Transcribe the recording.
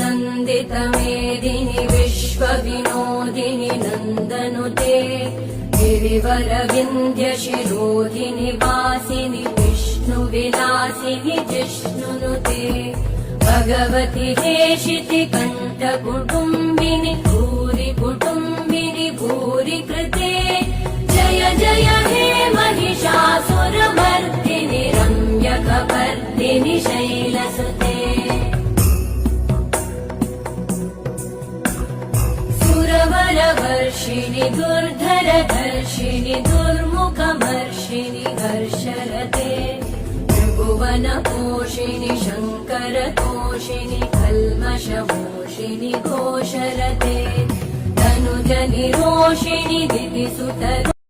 नन्दितमेदिनि विश्वविनोदिनि नन्दनुते गिरिवरविन्ध्यशिरोधिनि वासिनि विष्णुविलासिनि जिष्णुनुते भगवति हेशिति कण्ठकुटुम्बिनि भूरि कुटुम्बिनि भूरि कृते जय जय हे महिषासुरमर्दिनि रम्यकपर्दिनि शैलसुते सुरवरवर्षिणि दुर्धरधर्षिणि दुर्मुखमर्षिणि हर्षरते त्रिभुवनपोषिणि शङ्करतोषिणि कल्मषमोषिणि घोषरते तनुजनिरोषिणि दितिसुत